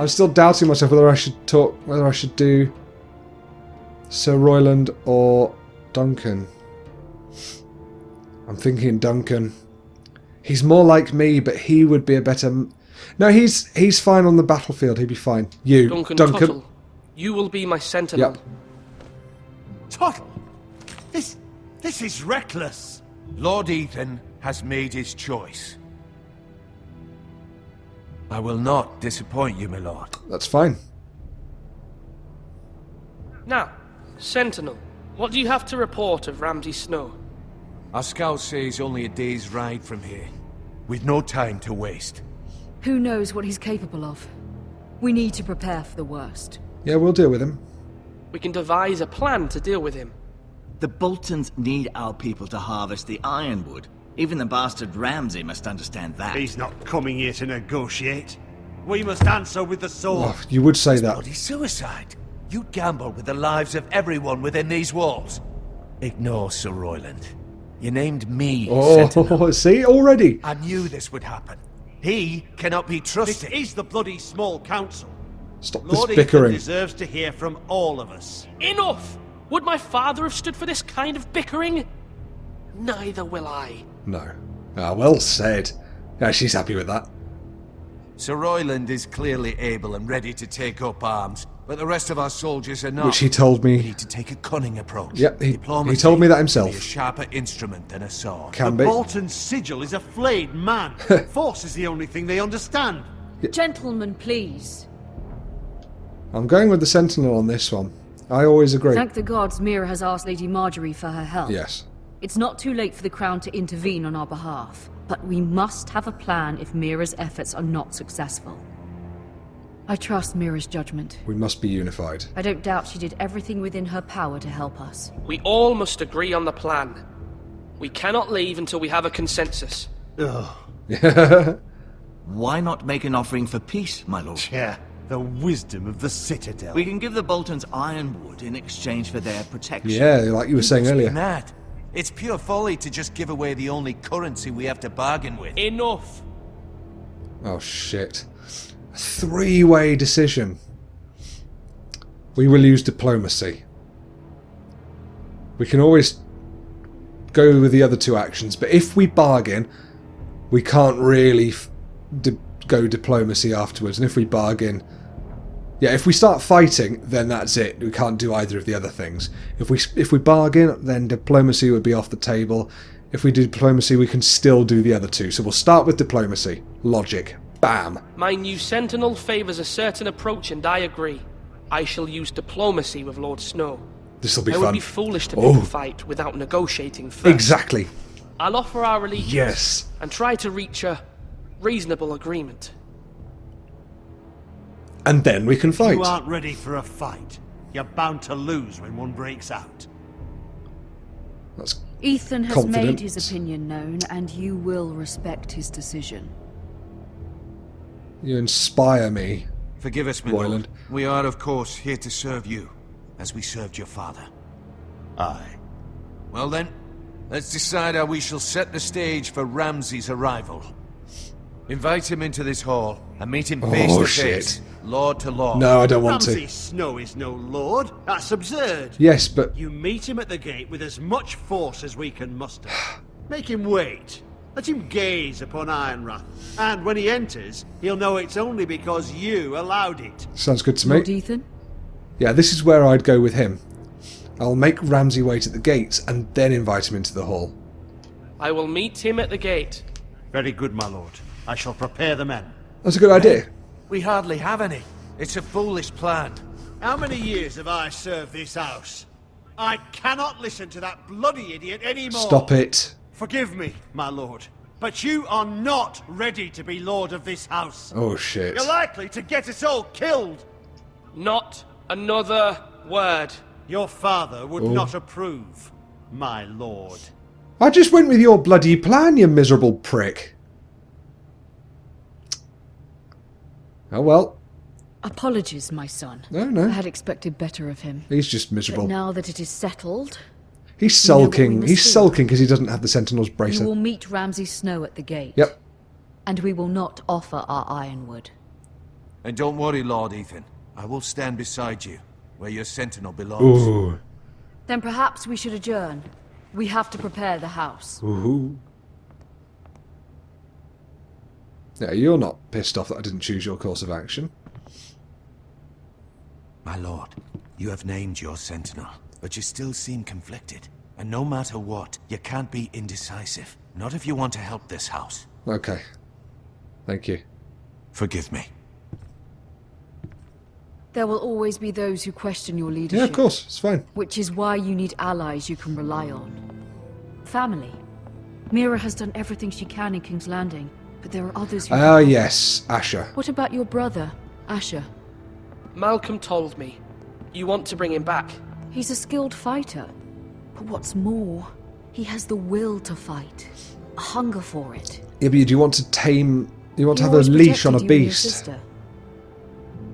I'm still doubting myself whether I should do Sir Royland or Duncan. I'm thinking Duncan. He's more like me, but he would be a better... No, he's fine on the battlefield. He'd be fine. You, Duncan. Tuttle, you will be my sentinel. Yep. Tuttle! This is reckless. Lord Ethan has made his choice. I will not disappoint you, my lord. That's fine. Now, sentinel, what do you have to report of Ramsay Snow? Our scouts say he's only a day's ride from here. We've no time to waste. Who knows what he's capable of? We need to prepare for the worst. Yeah, we'll deal with him. We can devise a plan to deal with him. The Boltons need our people to harvest the ironwood. Even the bastard Ramsay must understand that. He's not coming here to negotiate. We must answer with the sword. Oh, you would say that. Bloody suicide. You gamble with the lives of everyone within these walls. Ignore Sir Royland. You named me sentinel. Oh, see, already. I knew this would happen. He cannot be trusted. This is the bloody small council. Stop Lord this bickering. Ethan deserves to hear from all of us. Enough! Would my father have stood for this kind of bickering? Neither will I. No. Ah, well said. Yeah, she's happy with that. Sir Royland is clearly able and ready to take up arms, but the rest of our soldiers are not. Which he told me. We need to take a cunning approach. Yep, he Diplomacy told me that can be himself. a sharper instrument than a sword. Can The be. Bolton sigil is a flayed man. Force is the only thing they understand. Gentlemen, please. I'm going with the Sentinel on this one. I always agree. Thank the gods Meera has asked Lady Marjorie for her help. Yes. It's not too late for the Crown to intervene on our behalf, but we must have a plan if Meera's efforts are not successful. I trust Meera's judgment. We must be unified. I don't doubt she did everything within her power to help us. We all must agree on the plan. We cannot leave until we have a consensus. Ugh. Why not make an offering for peace, my lord? Yeah, the wisdom of the Citadel. We can give the Boltons ironwood in exchange for their protection. Yeah, like you were saying Must be earlier. mad. It's pure folly to just give away the only currency we have to bargain with. Enough! Oh, shit. A three-way decision. We will use diplomacy. We can always go with the other two actions, but if we bargain, we can't really go diplomacy afterwards. And if we bargain... Yeah, if we start fighting, then that's it. We can't do either of the other things. If we bargain, then diplomacy would be off the table. If we do diplomacy, we can still do the other two. So we'll start with diplomacy. Logic. Bam. My new sentinel favours a certain approach, and I agree. I shall use diplomacy with Lord Snow. This'll be I fun. would be foolish to pick Oh. a fight without negotiating first. Exactly. I'll offer our allegiance Yes. and try to reach a reasonable agreement. And then we can fight. You aren't ready for a fight. You're bound to lose when one breaks out. That's Ethan has confident. made his opinion known, and you will respect his decision. You inspire me. Forgive us, my Royland. lord. We are, of course, here to serve you, as we served your father. Aye. Well then, let's decide how we shall set the stage for Ramsay's arrival. Invite him into this hall, and meet him face Oh, to face, shit. lord to lord. No, I don't want Ramsay to. Snow is no lord. That's absurd. Yes, but... You meet him at the gate with as much force as we can muster. Make him wait. Let him gaze upon Ironrath. And when he enters, he'll know it's only because you allowed it. Sounds good to me. Lord Ethan? Yeah, this is where I'd go with him. I'll make Ramsay wait at the gates and then invite him into the hall. I will meet him at the gate. Very good, my lord. I shall prepare the men. That's a good idea. We hardly have any. It's a foolish plan. How many years have I served this house? I cannot listen to that bloody idiot anymore. Stop it. Forgive me, my lord, but you are not ready to be lord of this house. Oh, shit. You're likely to get us all killed. Not another word. Your father would not approve, my lord. I just went with your bloody plan, you miserable prick. Oh, well. Apologies, my son. No. I had expected better of him. He's just But miserable. now that it is settled, He's know what we sulking. must He's do. sulking because he doesn't have the Sentinel's you bracelet. will meet Ramsay Snow at the gate. Yep. And we will not offer our ironwood. And don't worry, Lord Ethan. I will stand beside you, where your sentinel belongs. Ooh. Then perhaps we should adjourn. We have to prepare the house. Ooh. Yeah, you're not pissed off that I didn't choose your course of action. My lord, you have named your sentinel, but you still seem conflicted. And no matter what, you can't be indecisive. Not if you want to help this house. Okay. Thank you. Forgive me. There will always be those who question your leadership. Yeah, of course. It's fine. Which is why you need allies you can rely on. Family. Meera has done everything she can in King's Landing, but there are others who... Ah, yes. Asher. What about your brother, Asher? Malcolm told me. You want to bring him back. He's a skilled fighter. But what's more, he has the will to fight. A hunger for it. Yeah, but do you want to tame... You want to He have a always leash on a protected you and your beast. sister.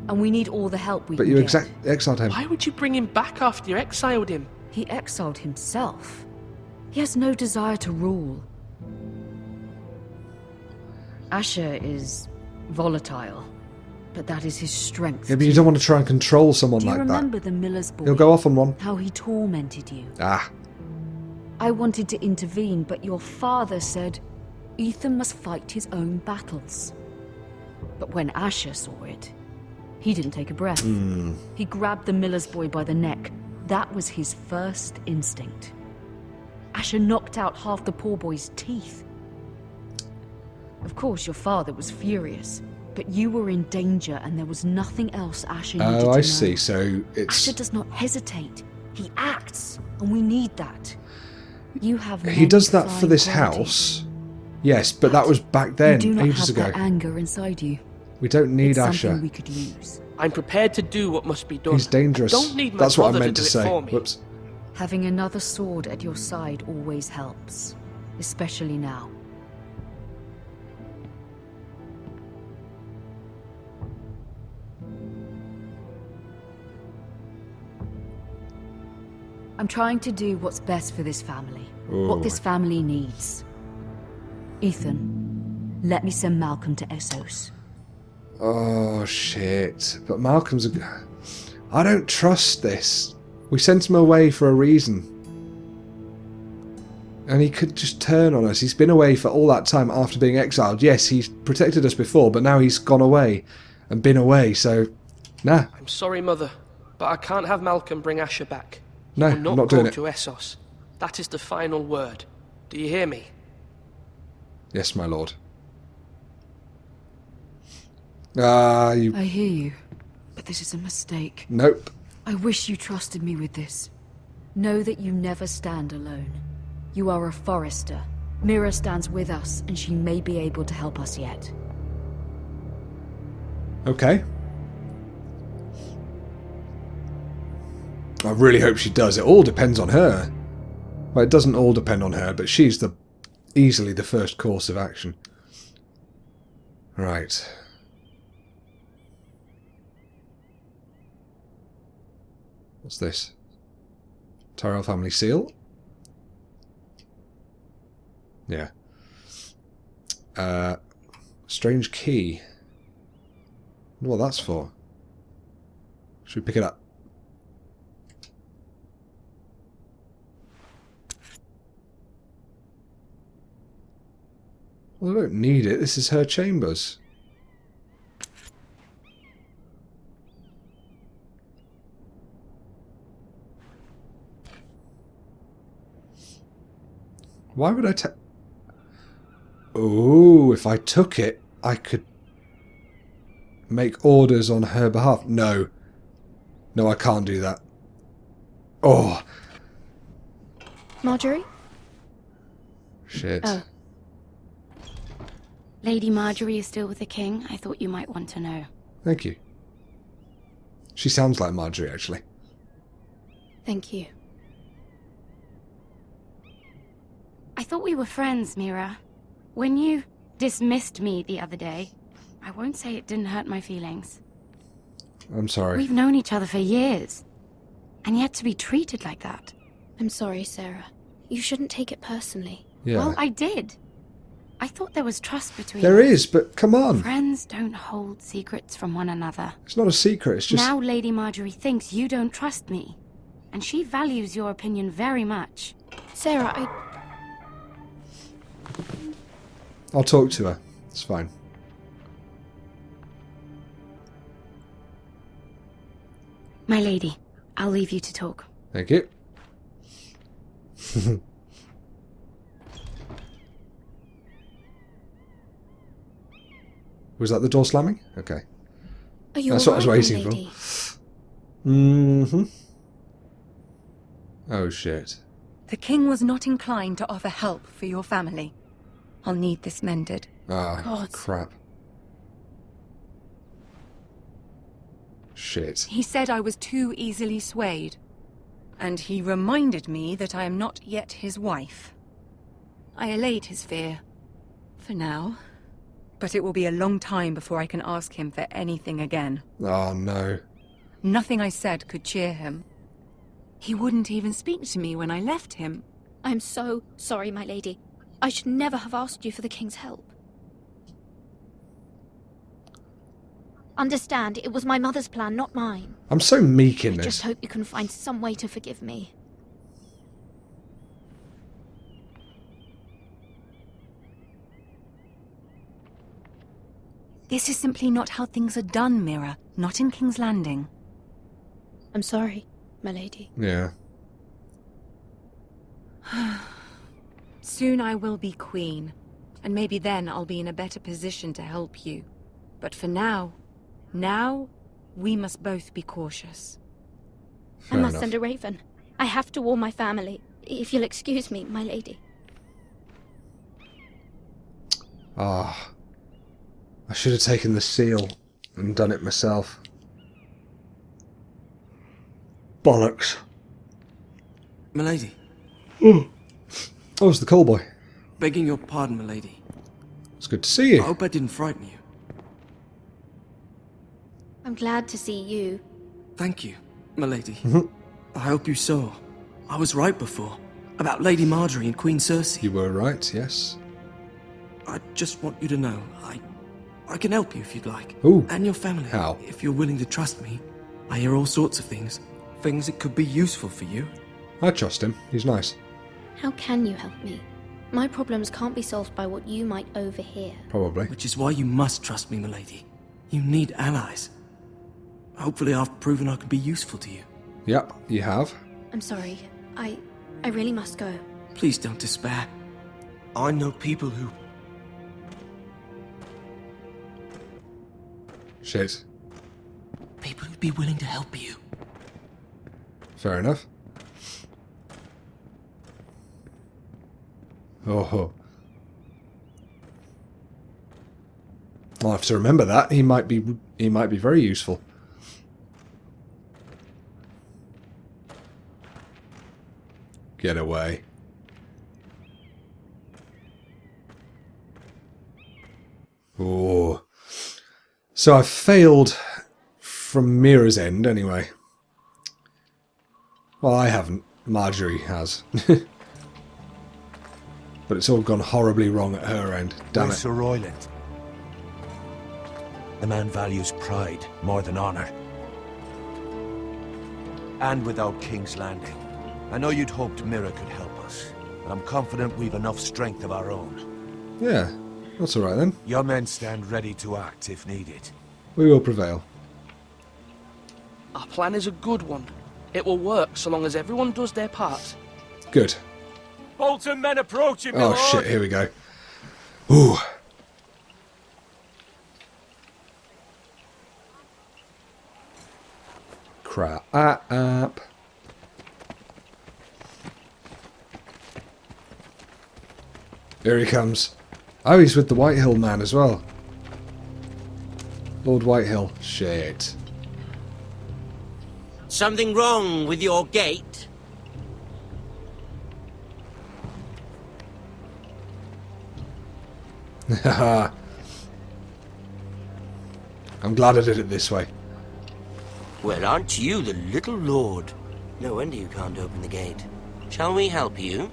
And we need all the help we But can you get. exiled him. Why would you bring him back after you exiled him? He exiled himself. He has no desire to rule. Asher is volatile, but that is his strength. Yeah, but you don't want to try and control someone Do you like remember that. the miller's boy? He'll go off on one. How he tormented you. Ah. I wanted to intervene, but your father said Ethan must fight his own battles. But when Asher saw it, he didn't take a breath. He grabbed the miller's boy by the neck. That was his first instinct. Asher knocked out half the poor boy's teeth. Of course, your father was furious, but you were in danger and there was nothing else Asher needed to know. Oh, I see. So it's... Asher does not hesitate. He acts, and we need that. You have He does that many for this fine qualities. house. Yes, but that was back then, You do not ages have ago. that anger inside you. We don't need It's Asher. something we could use. I'm prepared to do what must be done. He's dangerous. I don't need my That's what I brother meant to do it say. for me. Whoops. Having another sword at your side always helps, especially now. I'm trying to do what's best for this family. Ooh. What this family needs. Ethan, let me send Malcolm to Essos. Oh, shit. But Malcolm's a... I don't trust this. We sent him away for a reason. And he could just turn on us. He's been away for all that time after being exiled. Yes, he's protected us before, but now he's gone away and been away, so... Nah. I'm sorry, Mother, but I can't have Malcolm bring Asher back. He No, will I'm not not go doing it. to Essos. That is the final word. Do you hear me? Yes, my lord. Ah, you... I hear you, but this is a mistake. Nope. I wish you trusted me with this. Know that you never stand alone. You are a Forrester. Meera stands with us, and she may be able to help us yet. Okay. I really hope she does. It all depends on her. Well, it doesn't all depend on her, but she's easily the first course of action. Right. What's this? Tyrell family seal? Yeah. Strange key. I wonder what that's for. Should we pick it up? Well, I don't need it. This is her chambers. Why would I take... Oh, if I took it, I could make orders on her behalf. No. No, I can't do that. Oh. Marjorie? Shit. Oh. Lady Marjorie is still with the king. I thought you might want to know. Thank you. She sounds like Marjorie, actually. Thank you. I thought we were friends, Meera. When you dismissed me the other day, I won't say it didn't hurt my feelings. I'm sorry. We've known each other for years. And yet to be treated like that. I'm sorry, Sarah. You shouldn't take it personally. Yeah. Well, I did. I thought there was trust between There us. is, but come on. Friends don't hold secrets from one another. It's not a secret, it's just... Now Lady Marjorie thinks you don't trust me. And she values your opinion very much. Sarah, I'll talk to her. It's fine. My lady, I'll leave you to talk. Thank you. Was that the door slamming? Okay. are you That's what I was alright, waiting lady? for. Mm-hmm. Oh, shit. The king was not inclined to offer help for your family. I'll need this mended. Ah, God. crap. Shit. He said I was too easily swayed. And he reminded me that I am not yet his wife. I allayed his fear. For now. But it will be a long time before I can ask him for anything again. Oh, no. Nothing I said could cheer him. He wouldn't even speak to me when I left him. I'm so sorry, my lady. I should never have asked you for the king's help. Understand, it was my mother's plan, not mine. I'm so meek in I this. just hope you can find some way to forgive me. This is simply not how things are done, Meera. Not in King's Landing. I'm sorry, my lady. Yeah. Soon I will be queen, and maybe then I'll be in a better position to help you. But for now, we must both be cautious. Fair I must enough. send a raven. I have to warn my family. If you'll excuse me, my lady. Ah. I should have taken the seal and done it myself. Bollocks. Milady, Oh, it's the call boy. begging your pardon, milady. It's good to see I you. hope I didn't frighten you. I'm glad to see you. Thank you, milady. I hope you saw. I was right before. About Lady Marjorie and Queen Cersei. You were right, yes. I just want you to know, I can help you if you'd like. Ooh. And your family. How? If you're willing to trust me. I hear all sorts of things. Things that could be useful for you. I trust him. He's nice. How can you help me? My problems can't be solved by what you might overhear. Probably. Which is why you must trust me, milady. You need allies. Hopefully I've proven I can be useful to you. Yep, you have. I'm sorry. I really must go. Please don't despair. I know people who... Shit. People who'd be willing to help you. Fair enough. Oh. I'll have to remember that. He might be very useful. Get away. Oh. So I've failed from Meera's end anyway. Well, I haven't. Marjorie has. But it's all gone horribly wrong at her end. Damn We're it. Sir Royland. The man values pride more than honor. And without King's Landing. I know you'd hoped Meera could help us, but I'm confident we've enough strength of our own. Yeah, that's alright then. Your men stand ready to act if needed. We will prevail. Our plan is a good one. It will work so long as everyone does their part. Good. Bolton men approaching, Oh shit, here we go. Ooh. Crap. Here he comes. Oh, he's with the Whitehill man as well. Lord Whitehill. Shit. Something wrong with your gate? Haha. I'm glad I did it this way. Well, aren't you the little lord? No wonder you can't open the gate. Shall we help you?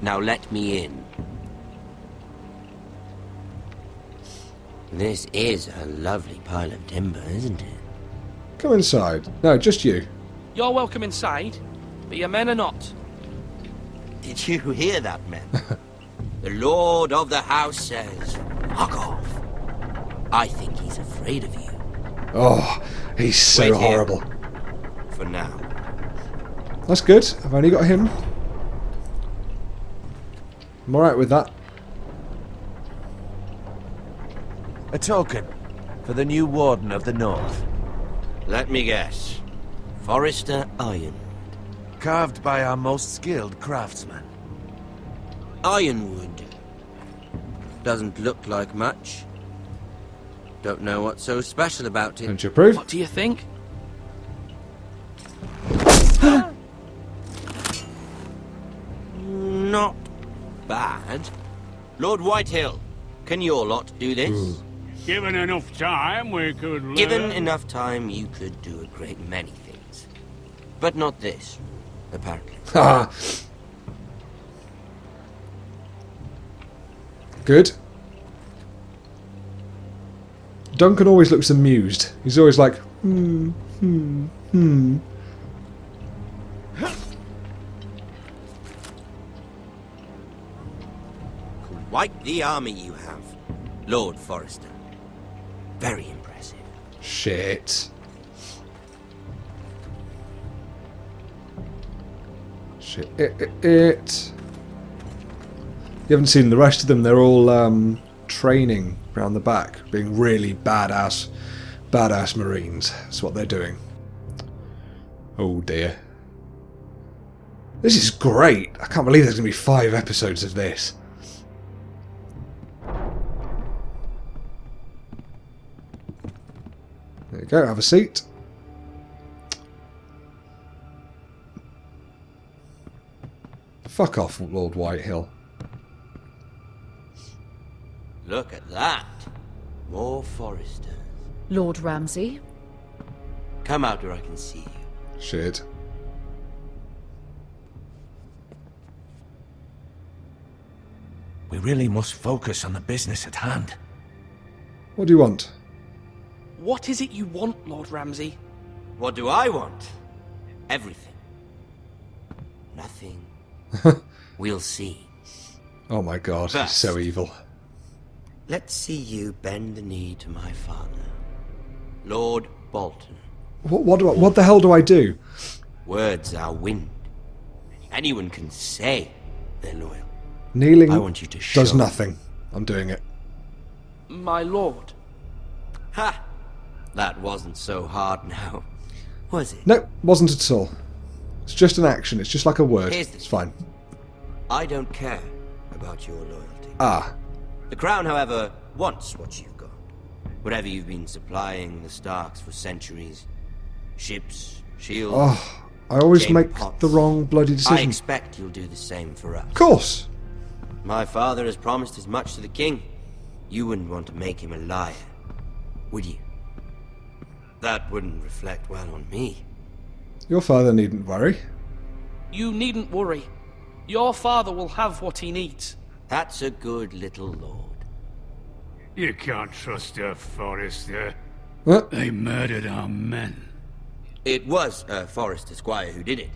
Now let me in. This is a lovely pile of timber, isn't it? Come inside. No, just you. You're welcome inside, but your men are not. Did you hear that, men? The Lord of the House says, fuck off. I think he's afraid of you. Oh, he's so Wait here. horrible. For now. That's good. I've only got him. I'm alright with that. A token for the new Warden of the North. Let me guess. Forrester Iron. Carved by our most skilled craftsman. Ironwood. Doesn't look like much. Don't know what's so special about it. Don't you approve? What do you think? Not bad. Lord Whitehill, can your lot do this? Given enough time, we could learn. Given enough time, you could do a great many things. But not this, apparently. Ah. Good. Duncan always looks amused. He's always like, Quite the army you have, Lord Forrester. Very impressive. Shit. Shit. It. You haven't seen the rest of them. They're all training around the back, being really badass Marines. That's what they're doing. Oh dear. This is great. I can't believe there's going to be 5 episodes of this. There you go, have a seat. Fuck off, Lord Whitehill. Look at that. More Forresters. Lord Ramsay? Come out where I can see you. Shit. We really must focus on the business at hand. What do you want? What is it you want, Lord Ramsay? What do I want? Everything. Nothing. We'll see. Oh my god, he's First. so evil. Let's see you bend the knee to my father, Lord Bolton. What the hell do I do? Words are wind. Anyone can say they're loyal. Kneeling I want you to show. does nothing. I'm doing it. My lord. Ha! That wasn't so hard now, was it? No, wasn't at all. It's just an action. It's just like a word. Here's the It's fine. I don't care about your loyalty. Ah. The Crown, however, wants what you've got. Whatever you've been supplying the Starks for centuries. Ships, shields... Oh, I always game make pots. the wrong bloody I decision. expect you'll do the same for us. Of course. My father has promised as much to the king. You wouldn't want to make him a liar, would you? That wouldn't reflect well on me. Your father needn't worry. You needn't worry. Your father will have what he needs. That's a good little lord. You can't trust her, Forrester. What? They murdered our men. It was a Forrester squire who did it.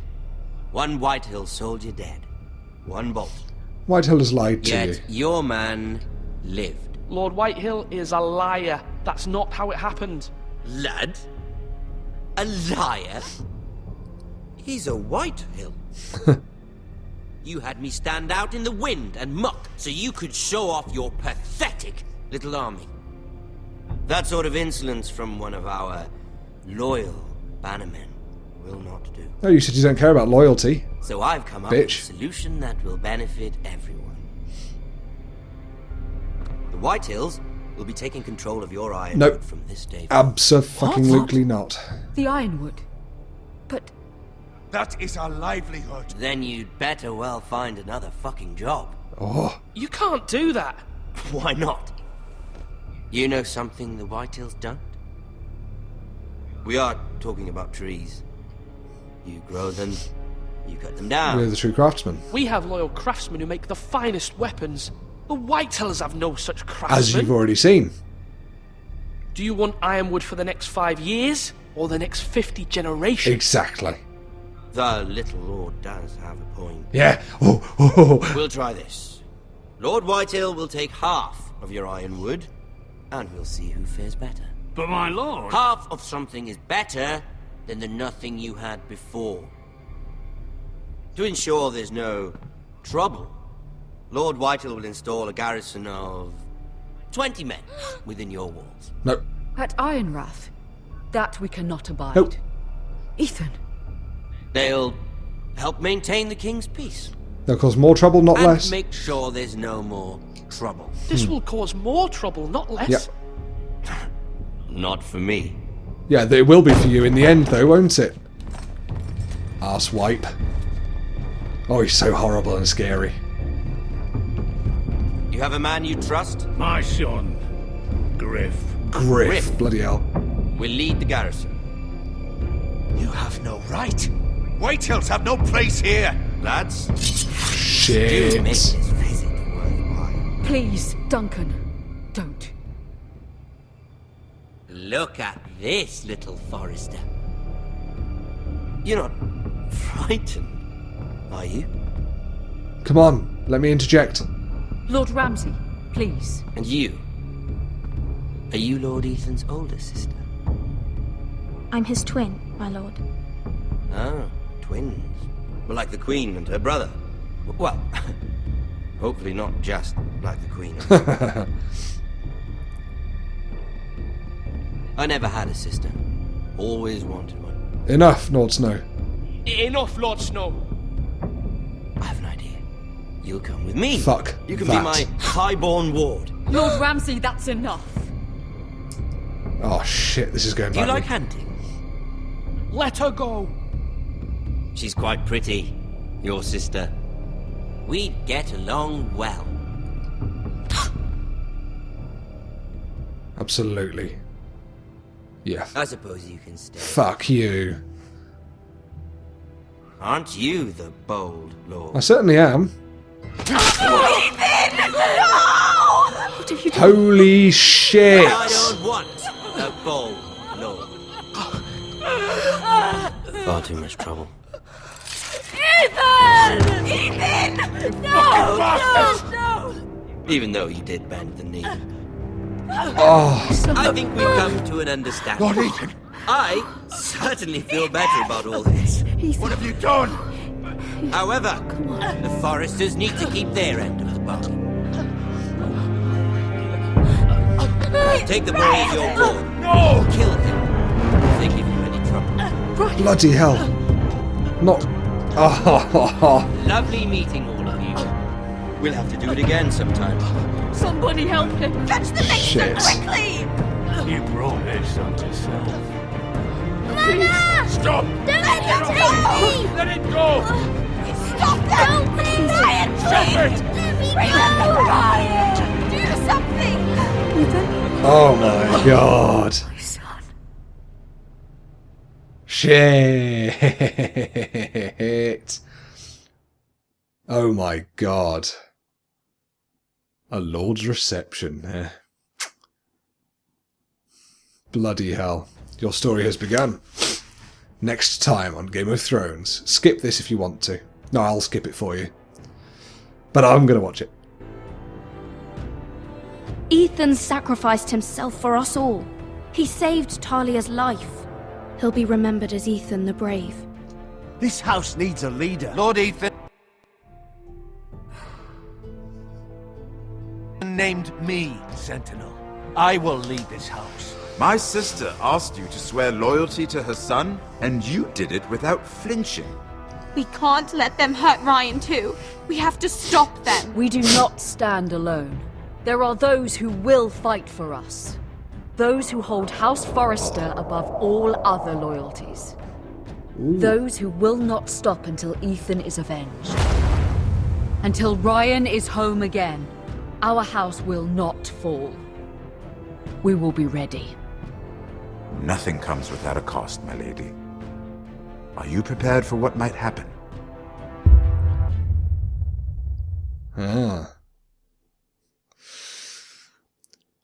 One Whitehill soldier dead. One Bolton. Whitehill has lied to Yet you. your man lived. Lord Whitehill is a liar. That's not how it happened. Lad? A liar? He's a Whitehill. You had me stand out in the wind and muck so you could show off your pathetic little army. That sort of insolence from one of our loyal bannermen will not do. No, you said you don't care about loyalty. So I've come up with a Bitch. solution that will benefit everyone. The Whitehills will be taking control of your ironwood Nope. from this day forward. Abso-fucking-lutely not. The Ironwood. But That is our livelihood. Then you'd better well find another fucking job. Oh, You can't do that. Why not? You know something the Whitehills don't? We are talking about trees. You grow them, You cut them down. We're the true craftsmen. We have loyal craftsmen who make the finest weapons. The Whitehills have no such craftsmen. As you've already seen. Do you want ironwood for the next 5 years? Or the next 50 generations? Exactly. The little lord does have a point. Yeah. Oh. We'll try this. Lord Whitehill will take half of your ironwood, and we'll see who fares better. But my lord... Half of something is better than the nothing you had before. To ensure there's no trouble, Lord Whitehill will install a garrison of 20 men within your walls. No. At Ironrath, that we cannot abide. Nope. Ethan. They'll help maintain the king's peace. They'll cause more trouble, not and less. make sure there's no more trouble. This will cause more trouble, not less. Yep. Not for me. Yeah, it will be for you in the end, though, won't it? Arsewipe. Oh, he's so horrible and scary. You have a man you trust? My son, Griff. Griff. Bloody hell. Will lead the garrison. You have no right. Whitehills have no place here. Lads, Shit. do make this visit worthwhile. Please, Duncan. Don't. Look at this, little Forrester. You're not frightened, are you? Come on, let me interject. Lord Ramsay, please. And you? Are you Lord Ethan's older sister? I'm his twin, my lord. Ah, twins. Well, like the Queen and her brother. Well, hopefully not just like the Queen. I never had a sister. Always wanted one. Enough, Lord Snow. Enough, Lord Snow. I have an idea. You'll come with me. Fuck You can that. be my highborn ward. Lord Ramsay, that's enough. Oh shit, this is going Do you badly. like hunting? Let her go. She's quite pretty, your sister. We'd get along well. Absolutely. Yeah. I suppose you can stay. Fuck you. Aren't you the bold lord? I certainly am. What have you done? Holy shit. I don't want a bold lord. Far too much trouble. Ethan! Ethan! No! Even though you did bend the knee. Oh. I think we've come to an understanding. Lord Ethan! I certainly feel better about all this. What have you done? However, the Forresters need to keep their end of the bargain. Take the boy as your ward. No! Kill him if they give you any trouble. Bloody hell. Not... Oh. Lovely meeting all of you. We'll have to do it again sometime. Somebody help him. Fetch the Shit. mixer quickly! You brought this on yourself. Nana! Stop! Don't let him take me! Let it go! Stop them! Ryan, please! Let me go! Ryan! Do something! Oh my god. My son. Shit. Oh my god. A lord's reception. Bloody hell. Your story has begun. Next time on Game of Thrones. Skip this if you want to. No, I'll skip it for you. But I'm going to watch it. Ethan sacrificed himself for us all. He saved Talia's life. He'll be remembered as Ethan the Brave. This house needs a leader. Lord Ethan named me Sentinel. I will lead this house. My sister asked you to swear loyalty to her son, and you did it without flinching. We can't let them hurt Ryan too. We have to stop them. We do not stand alone. There are those who will fight for us. Those who hold House Forrester above all other loyalties. Those who will not stop until Ethan is avenged. Until Ryan is home again, our house will not fall. We will be ready. Nothing comes without a cost, my lady. Are you prepared for what might happen? Ah.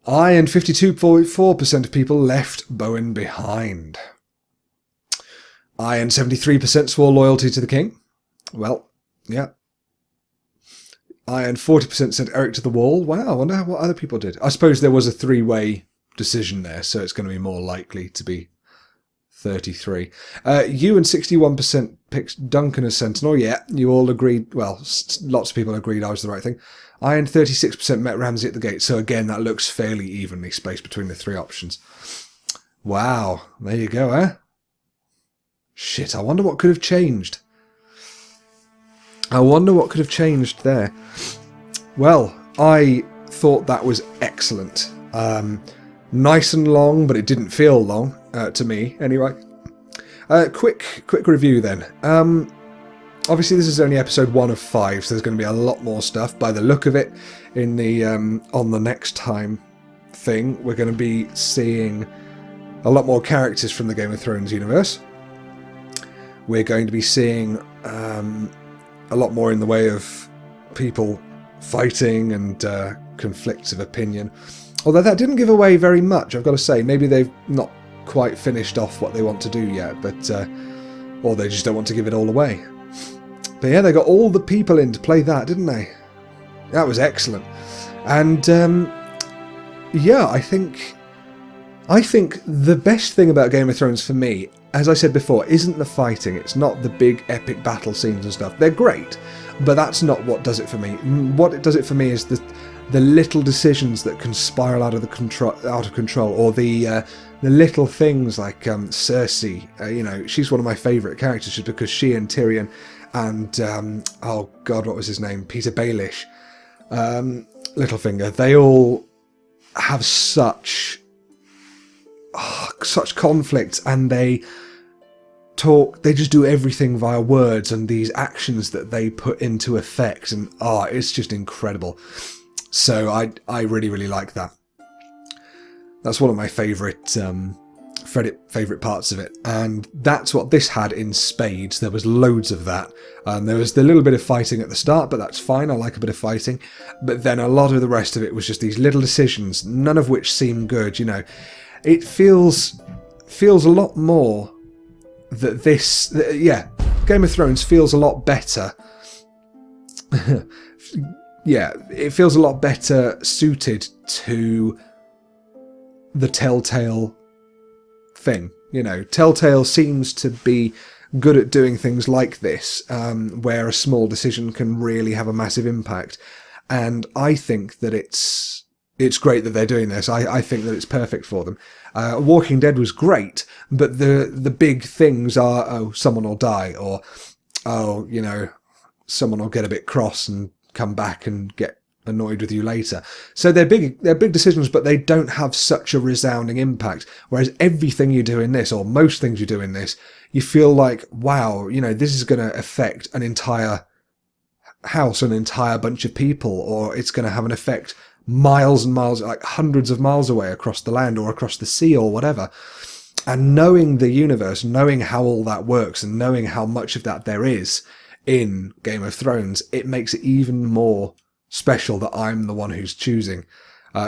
And 52.4% of people left Bowen behind. And 73% swore loyalty to the king. Well, yeah. And 40% sent Eric to the wall. Wow, I wonder what other people did. I suppose there was a three-way decision there, so it's going to be more likely to be 33. You and 61% picked Duncan as Sentinel. Yeah, you all agreed. Well, lots of people agreed I was the right thing. I and 36% met Ramsay at the gate. So again, that looks fairly evenly spaced between the three options. Wow, there you go, eh? Shit, I wonder what could have changed. I wonder what could have changed there. Well, I thought that was excellent. Nice and long, but it didn't feel long to me, anyway. Quick review then. Obviously, this is only episode 1 of 5, so there's going to be a lot more stuff. By the look of it, in the on the next time thing, we're going to be seeing a lot more characters from the Game of Thrones universe. We're going to be seeing a lot more in the way of people fighting and conflicts of opinion. Although that didn't give away very much, I've got to say. Maybe they've not quite finished off what they want to do yet, but or they just don't want to give it all away. But yeah, they got all the people in to play that, didn't they? That was excellent. And yeah, I think the best thing about Game of Thrones for me, as I said before, isn't the fighting. It's not the big epic battle scenes and stuff. They're great, but that's not what does it for me. What does it for me is the little decisions that can spiral out of control, or the little things like Cersei. You know, she's one of my favourite characters just because she and Tyrion and oh god, what was his name? Peter Baelish, Littlefinger. They all have such conflict, and they just do everything via words and these actions that they put into effect, and it's just incredible. So I really like that. That's one of my favourite parts of it, and that's what this had in spades. There was loads of that. There was the little bit of fighting at the start, but that's fine. I like a bit of fighting. But then a lot of the rest of it was just these little decisions, none of which seem good. You know, it feels a lot more that Game of Thrones feels a lot better. Yeah, it feels a lot better suited to the Telltale thing. You know, Telltale seems to be good at doing things like this, where a small decision can really have a massive impact. And I think that it's great that they're doing this. I think that it's perfect for them. Walking Dead was great, but the big things are, someone will die, or, you know, someone will get a bit cross and come back and get annoyed with you later. So they're big decisions, but they don't have such a resounding impact. Whereas everything you do in this, or most things you do in this, you feel like, wow, you know, this is going to affect an entire house, an entire bunch of people, or it's going to have an effect miles and miles, like hundreds of miles away across the land or across the sea or whatever. And knowing the universe, knowing how all that works, and knowing how much of that there is in Game of Thrones, it makes it even more special that I'm the one who's choosing.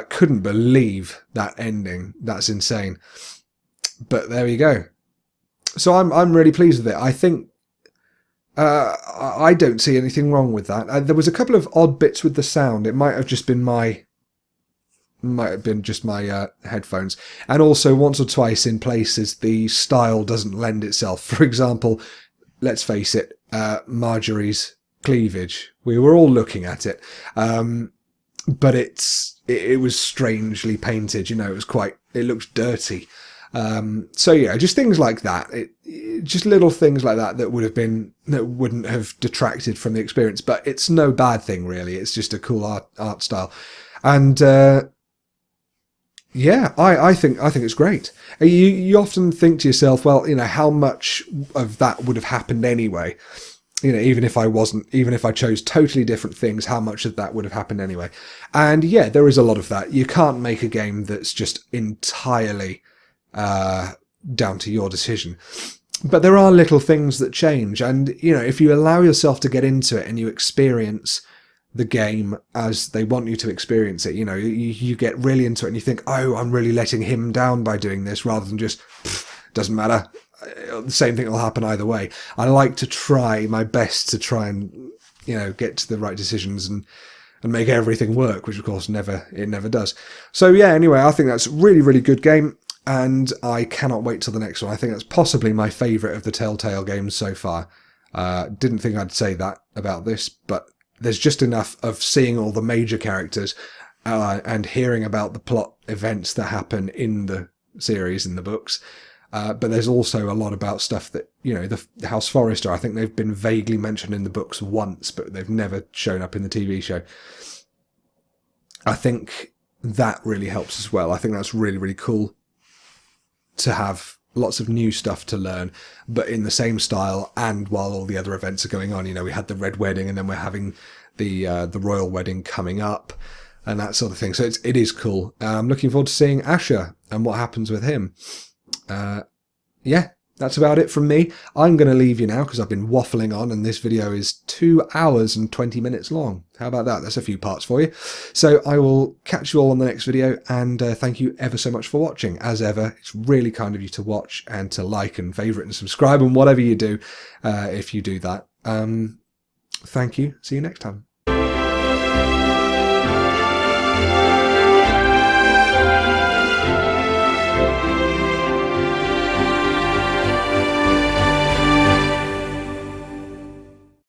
Couldn't believe that ending. That's insane. But there you go. So I'm really pleased with it. I think I don't see anything wrong with that. There was a couple of odd bits with the sound. It might have been just my headphones, and also once or twice in places the style doesn't lend itself. For example, let's face it, Marjorie's cleavage. We were all looking at it, but it was strangely painted. You know, it looked dirty. So yeah, just things like that. Just little things like that wouldn't have detracted from the experience. But it's no bad thing really. It's just a cool art style, and yeah, I think it's great. You often think to yourself, well, you know, how much of that would have happened anyway? You know, even if I chose totally different things, how much of that would have happened anyway? And yeah, there is a lot of that. You can't make a game that's just entirely down to your decision. But there are little things that change. And, you know, if you allow yourself to get into it and you experience the game as they want you to experience it. You know, you get really into it and you think, oh, I'm really letting him down by doing this, rather than just, doesn't matter. The same thing will happen either way. I like to try my best to try and, you know, get to the right decisions and make everything work, which of course it never does. So yeah, anyway, I think that's a really, really good game, and I cannot wait till the next one. I think that's possibly my favourite of the Telltale games so far. Didn't think I'd say that about this, but there's just enough of seeing all the major characters and hearing about the plot events that happen in the series, in the books. But there's also a lot about stuff that, you know, the House Forrester, I think they've been vaguely mentioned in the books once, but they've never shown up in the TV show. I think that really helps as well. I think that's really, really cool to have lots of new stuff to learn, but in the same style and while all the other events are going on. You know, we had the Red Wedding, and then we're having the Royal Wedding coming up and that sort of thing. So it is cool. I'm looking forward to seeing Asher and what happens with him. Yeah, that's about it from me. I'm going to leave you now because I've been waffling on, and this video is 2 hours and 20 minutes long. How about that? That's a few parts for you. So I will catch you all on the next video, and thank you ever so much for watching. As ever, it's really kind of you to watch and to like and favourite and subscribe and whatever you do if you do that. Thank you. See you next time.